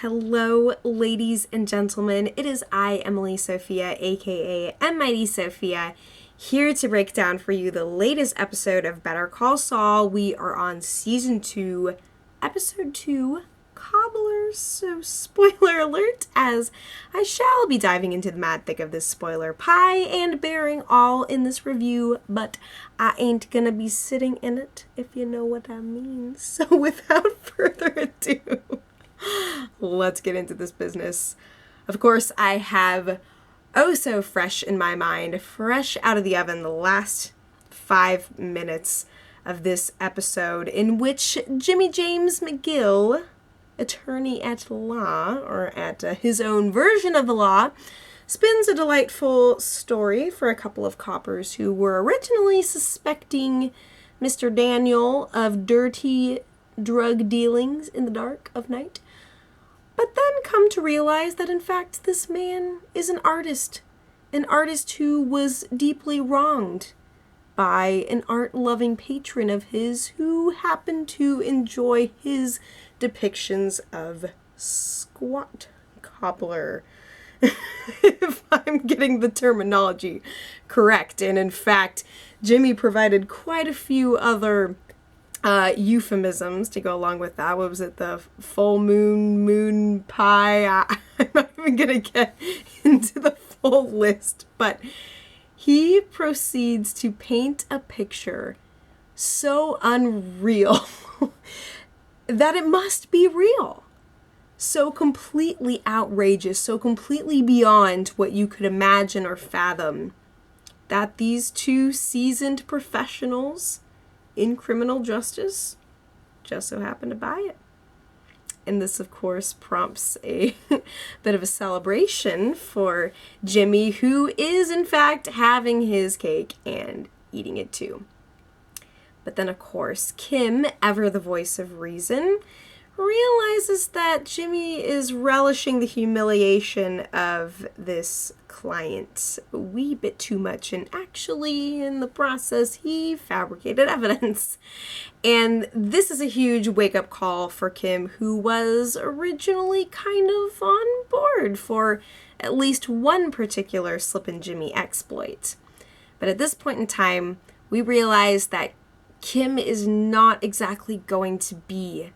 Hello, ladies and gentlemen. It is I, Emily Sophia, aka Mighty Sophia, here to break down for you the latest episode of Better Call Saul. We are on season 2, episode 2, Cobbler. So spoiler alert, as I shall be diving into the mad thick of this spoiler pie and bearing all in this review, but I ain't gonna be sitting in it, if you know what I mean. So without further ado, let's get into this business. Of course, I have so fresh in my mind, fresh out of the oven, the last 5 minutes of this episode in which Jimmy James McGill, attorney at law, or at his own version of the law, spins a delightful story for a couple of coppers who were originally suspecting Mr. Daniel of dirty drug dealings in the dark of night, but then come to realize that in fact this man is an artist who was deeply wronged by an art-loving patron of his who happened to enjoy his depictions of squat cobbler. If I'm getting the terminology correct. And in fact, Jimmy provided quite a few other euphemisms to go along with that. What was it? The full moon pie. I'm not even gonna get into the full list, but he proceeds to paint a picture so unreal that it must be real. So completely outrageous, so completely beyond what you could imagine or fathom, that these two seasoned professionals in criminal justice just so happen to buy it. And this, of course, prompts a bit of a celebration for Jimmy, who is, in fact, having his cake and eating it too. But then, of course, Kim, ever the voice of reason, realizes that Jimmy is relishing the humiliation of this client a wee bit too much, and actually, in the process, he fabricated evidence. And this is a huge wake-up call for Kim, who was originally kind of on board for at least one particular Slippin Jimmy exploit. But at this point in time, we realize that Kim is not exactly going to be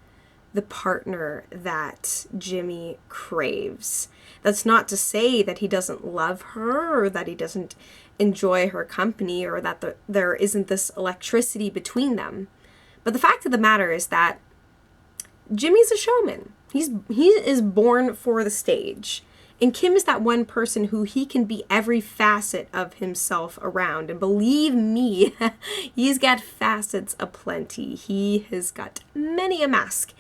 the partner that Jimmy craves. That's not to say that he doesn't love her or that he doesn't enjoy her company or that there isn't this electricity between them. But the fact of the matter is that Jimmy's a showman. He is born for the stage. And Kim is that one person who he can be every facet of himself around. And believe me, he's got facets aplenty. He has got many a mask.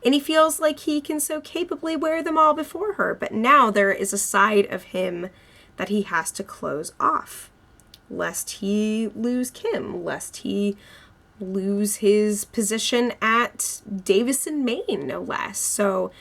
And he feels like he can so capably wear them all before her. But now there is a side of him that he has to close off, lest he lose Kim, lest he lose his position at Davison, Maine, no less. So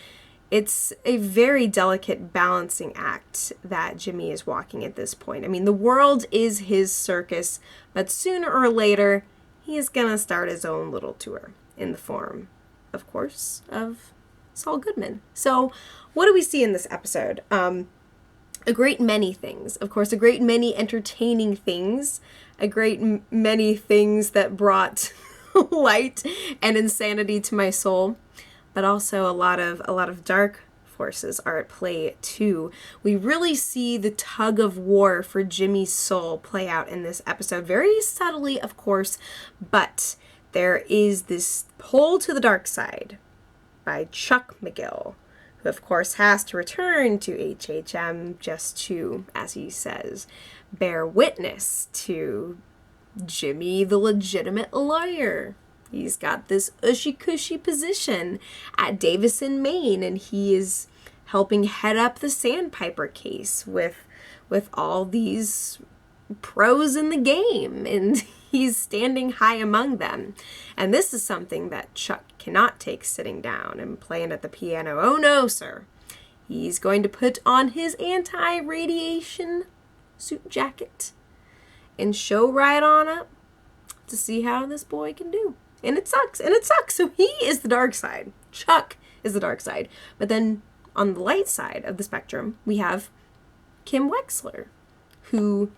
it's a very delicate balancing act that Jimmy is walking at this point. I mean, the world is his circus, but sooner or later, he is going to start his own little tour in the form, of course, of Saul Goodman. So what do we see in this episode? A great many things. Of course, a great many entertaining things. A great many things that brought light and insanity to my soul. But also a lot of dark forces are at play too. We really see the tug of war for Jimmy's soul play out in this episode. Very subtly, of course, but there is this pull to the dark side by Chuck McGill, who of course has to return to HHM just to, as he says, bear witness to Jimmy, the legitimate lawyer. He's got this ushy-cushy position at Davison, Maine, and he is helping head up the Sandpiper case with all these pros in the game, and he's standing high among them. And this is something that Chuck cannot take sitting down and playing at the piano. Oh no, sir. He's going to put on his anti-radiation suit jacket and show right on up to see how this boy can do. And it sucks. So he is the dark side. Chuck is the dark side. But then on the light side of the spectrum, we have Kim Wexler, who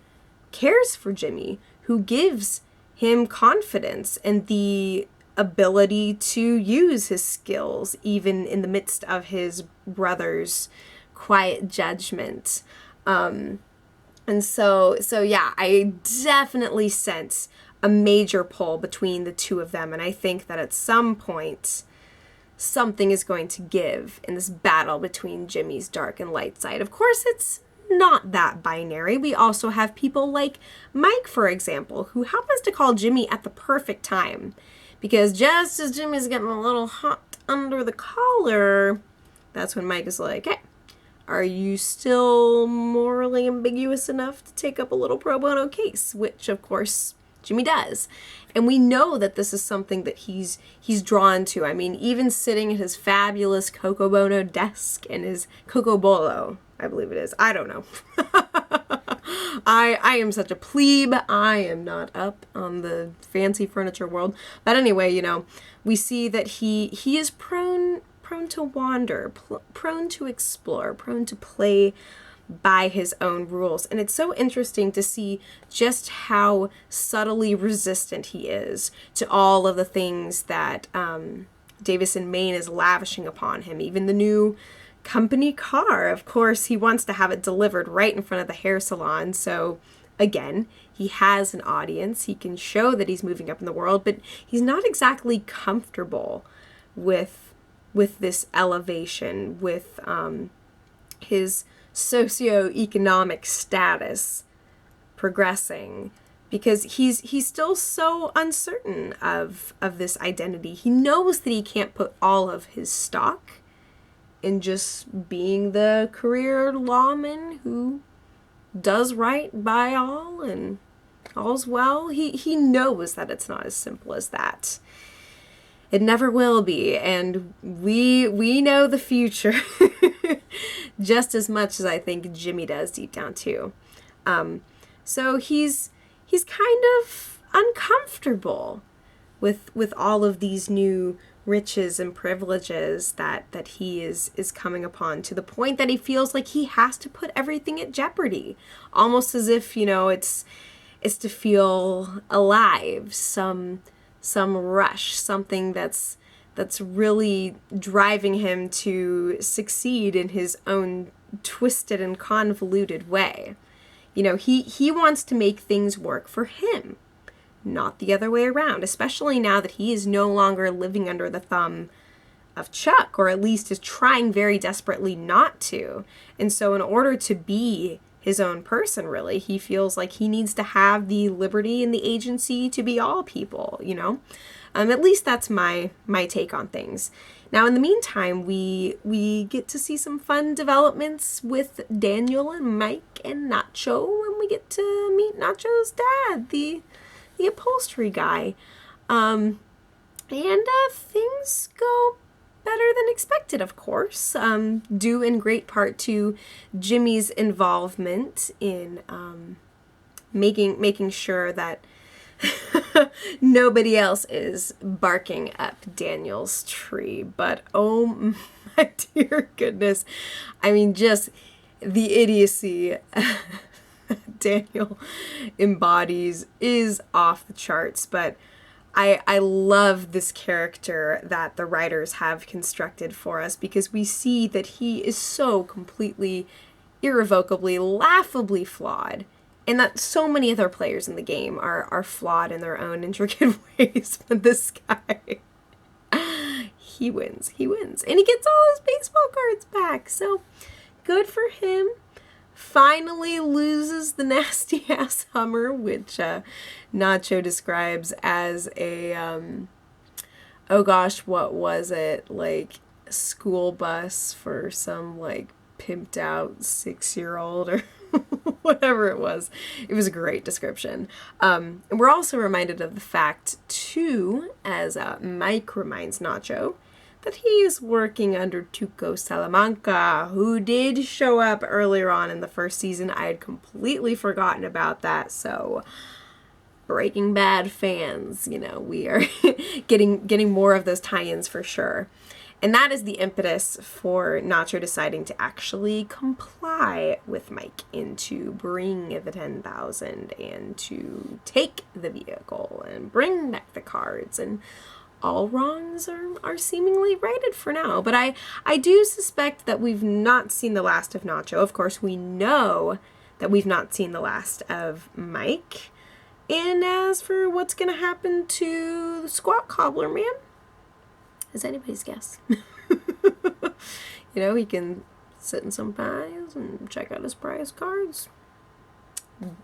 cares for Jimmy, who gives him confidence and the ability to use his skills, even in the midst of his brother's quiet judgment. And so yeah, I definitely sense a major pull between the two of them. And I think that at some point, something is going to give in this battle between Jimmy's dark and light side. Of course, it's not that binary. We also have people like Mike, for example, who happens to call Jimmy at the perfect time. Because just as Jimmy's getting a little hot under the collar, that's when Mike is like, hey, are you still morally ambiguous enough to take up a little pro bono case? Which, of course, Jimmy does. And we know that this is something that he's drawn to. I mean, even sitting at his fabulous Coco Bono desk and his Coco Bolo, I believe it is. I don't know. I am such a plebe. I am not up on the fancy furniture world. But anyway, you know, we see that he is prone to wander, prone to explore, prone to play by his own rules. And it's so interesting to see just how subtly resistant he is to all of the things that Davis and Maine is lavishing upon him. Even the new company car, of course, he wants to have it delivered right in front of the hair salon. So again, he has an audience. He can show that he's moving up in the world, but he's not exactly comfortable with this elevation, with his socioeconomic status progressing, because he's still so uncertain of this identity. He knows that he can't put all of his stock in just being the career lawman who does right by all and all's well. He knows that it's not as simple as that. It never will be, and we know the future just as much as I think Jimmy does deep down too. So he's kind of uncomfortable with all of these new riches and privileges that he is coming upon, to the point that he feels like he has to put everything at jeopardy, almost as if, you know, it's to feel alive, some rush, something that's really driving him to succeed in his own twisted and convoluted way. You know, he wants to make things work for him, not the other way around, especially now that he is no longer living under the thumb of Chuck, or at least is trying very desperately not to. And so in order to be his own person, really, he feels like he needs to have the liberty and the agency to be all people, you know? At least that's my take on things. Now, in the meantime, we get to see some fun developments with Daniel and Mike and Nacho, and we get to meet Nacho's dad, the upholstery guy. And things go better than expected, of course, due in great part to Jimmy's involvement in making sure that nobody else is barking up Daniel's tree. But oh my dear goodness, I mean, just the idiocy Daniel embodies is off the charts. But I love this character that the writers have constructed for us, because we see that he is so completely, irrevocably, laughably flawed, and that so many other players in the game are flawed in their own intricate ways. But this guy, he wins. And he gets all his baseball cards back. So good for him. Finally loses the nasty ass Hummer, which Nacho describes as a, oh gosh, what was it? Like school bus for some like pimped out 6-year-old or whatever it was. It was a great description. And we're also reminded of the fact, too, as Mike reminds Nacho, that he is working under Tuco Salamanca, who did show up earlier on in the first season. I had completely forgotten about that, so Breaking Bad fans, you know, we are getting more of those tie-ins for sure. And that is the impetus for Nacho deciding to actually comply with Mike and to bring the 10,000 and to take the vehicle and bring back the cards, and all wrongs are seemingly righted for now. But I do suspect that we've not seen the last of Nacho. Of course, we know that we've not seen the last of Mike. And as for what's going to happen to the squat cobbler man, is anybody's guess. You know, he can sit in some pies and check out his prize cards.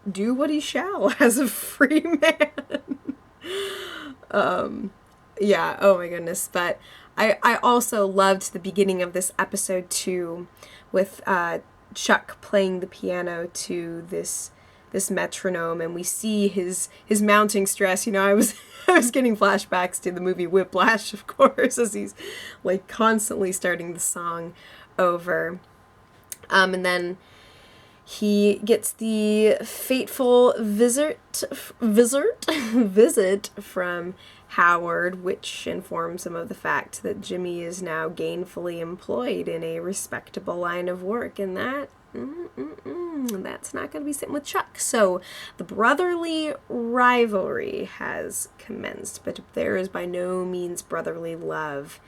Do what he shall as a free man. Yeah, oh my goodness. But I also loved the beginning of this episode too, with Chuck playing the piano to this metronome, and we see his mounting stress. You know, I was getting flashbacks to the movie Whiplash, of course, as he's like constantly starting the song over. And then he gets the fateful visit from Howard, which informs him of the fact that Jimmy is now gainfully employed in a respectable line of work, and that's not going to be sitting with Chuck. So the brotherly rivalry has commenced, but there is by no means brotherly love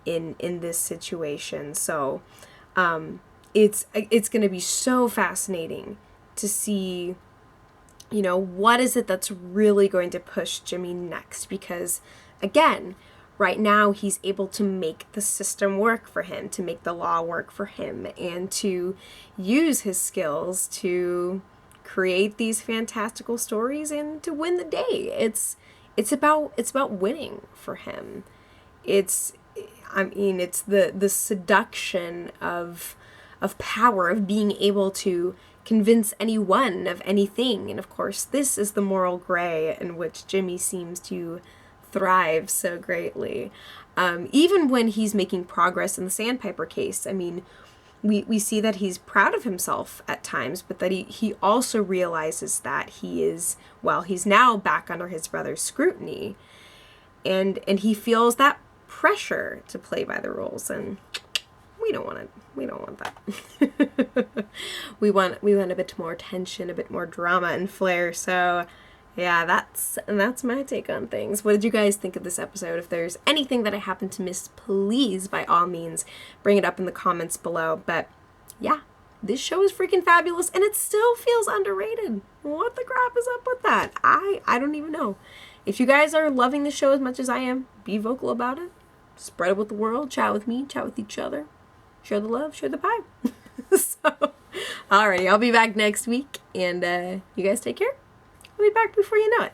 in this situation. So it's going to be so fascinating to see, you know, what is it that's really going to push Jimmy next, because again, right now he's able to make the system work for him, to make the law work for him, and to use his skills to create these fantastical stories and to win the day. It's about winning for him. It's the seduction of power, of being able to convince anyone of anything. And of course, this is the moral gray in which Jimmy seems to thrive so greatly. Even when he's making progress in the Sandpiper case, I mean, we see that he's proud of himself at times, but that he also realizes that he's now back under his brother's scrutiny, and he feels that pressure to play by the rules, and we don't want that. we want a bit more tension, a bit more drama and flair. So yeah, that's my take on things. What did you guys think of this episode? If there's anything that I happen to miss, please, by all means, bring it up in the comments below. But yeah, this show is freaking fabulous, and it still feels underrated. What the crap is up with that? I don't even know. If you guys are loving the show as much as I am, be vocal about it. Spread it with the world. Chat with me. Chat with each other. Share the love. Share the pie. So, alrighty, I'll be back next week, and you guys take care. I'll be back before you know it.